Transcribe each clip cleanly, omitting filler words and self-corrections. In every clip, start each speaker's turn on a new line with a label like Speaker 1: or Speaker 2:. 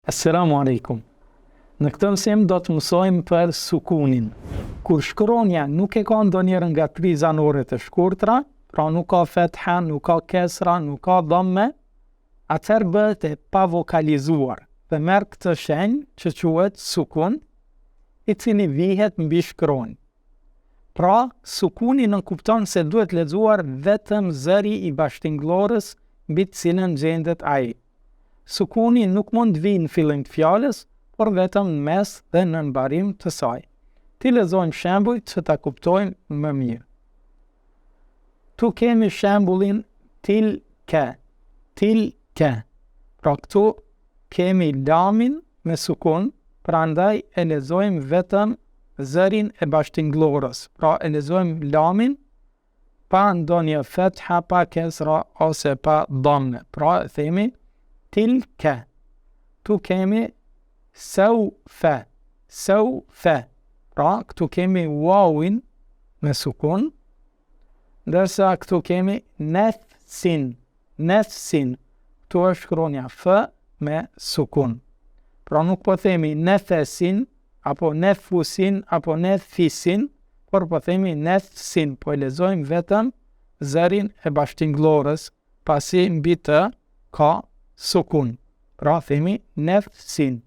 Speaker 1: Assalamu alaikum. Në këtë mësim do të mësojmë për sukunin. Kur shkronja nuk e ka ndonjërin nga 3 zanore të shkurtra, pra nuk ka fetha, nuk ka kesra, nuk ka dhamme, atëherë bëhet e pavokalizuar dhe merr këtë shenjë që quhet sukun, i cili vihet mbi shkronjë. Pra, sukuni nënkupton se duhet lexuar vetëm zëri i bashkëtingëllorës mbi të cilën gjendet ai. Sukuni nuk mund të vijë në fillim të fjalës, por vetëm në mes dhe në mbarim të saj. Ti lexojmë shembuj që ta kuptojmë më mirë. Tu kemi shembullin tilke. Pra këtu kemi lamin me sukun, prandaj e lexojmë vetëm zërin e bashkëtingëllorës. Pra e lexojmë lamin pa ndonjë fetha, pa kesra ose pa dhamme. Pra e themi tilke. Tu kemi saufa. Pra këtu kemi wawin me sukun, ndërsa këtu kemi nefsin. Këtu është shkronja f me sukun. Pra nuk po themi nefesin, apo nefusin, apo nefisin, por po themi nefsin, po e lexojmë vetëm zërin e bashkëtingëllorës, pasi mbi të ka sukun. Pra themi nefsin.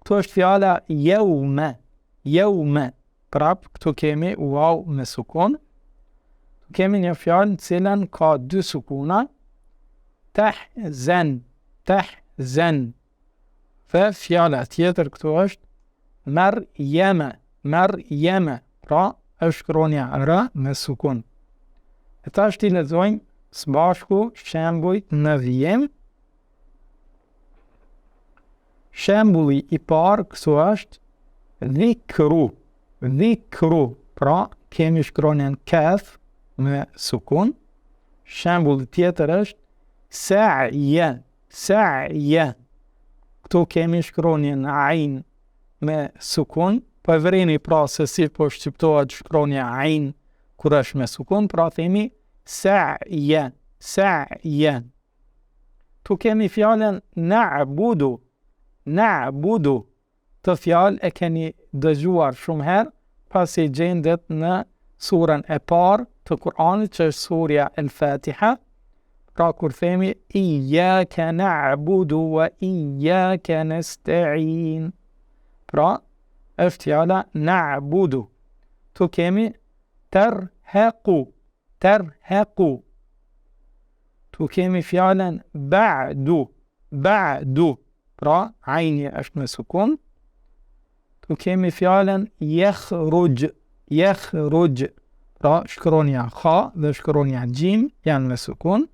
Speaker 1: Këtu është fjala jeume. Prap këtu kemi waw me sukun. Kemi një fjalë në cilën ka 2 sukuna, tahzen. Dhe fjala tjetër këtu është merjeme. Pra është shkronja r me sukun. E tash ti lexojmë së bashku shembujt në vijim. Shembulli i parë këtu është dhikru. Pra kemi shkronjën kaf me sukun. Shembulli tjetër është sa'je. Këtu kemi shkronjën ain me sukun. Po e vrini pra se si po shqiptohet shkronja ain kur është me sukun, pra themi sa'je. Tu kemi fjalën na'budu. Të fjalë e keni dëgjuar shumë herë, pasi gjendet në surën e parë të Kur'anit, që është surja El-Fatiha. Pra kur themi iyyaka na'budu wa iyyaka nasta'in. Pra është fjala na'budu. Tu kemi terhequ. Tu kemi fjalën ba'du. Pra ajni është me sukun. Tu kemi fjalën yakhruj. Pra shkronja kha dhe shkronja gjim janë me sukun.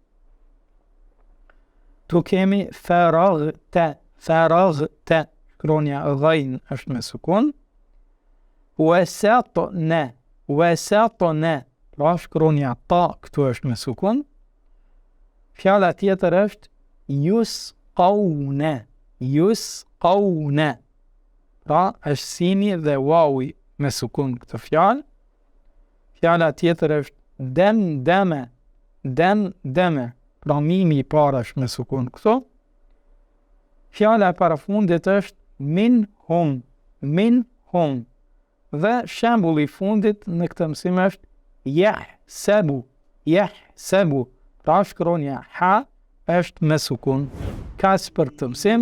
Speaker 1: Tu kemi faragte. Shkronja ghain është me sukun. Wasatne. Pra shkronja ta këtu është me sukun. Fjala tjetër është yusqawne. Pra është sini dhe wawi me sukun këtë fjalë. Fjala tjetër është demdeme. Pra mimi i parë është me sukun këtu. Fjala e parafundit është minhum. Dhe shembulli i fundit në këtë mësim është yahsabu. Pra shkronja ha është me sukun. Kaq për këtë mësim.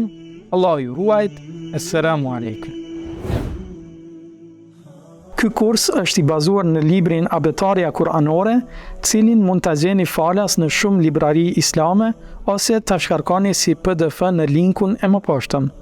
Speaker 1: Allah ju ruajt. Assalamu alaikum. Ky kurs është i bazuar në librin Abetaria Kur'anore, cilin mund ta gjeni falas në shumë librari islame ose ta shkarkoni si PDF në linkun e mëposhtëm.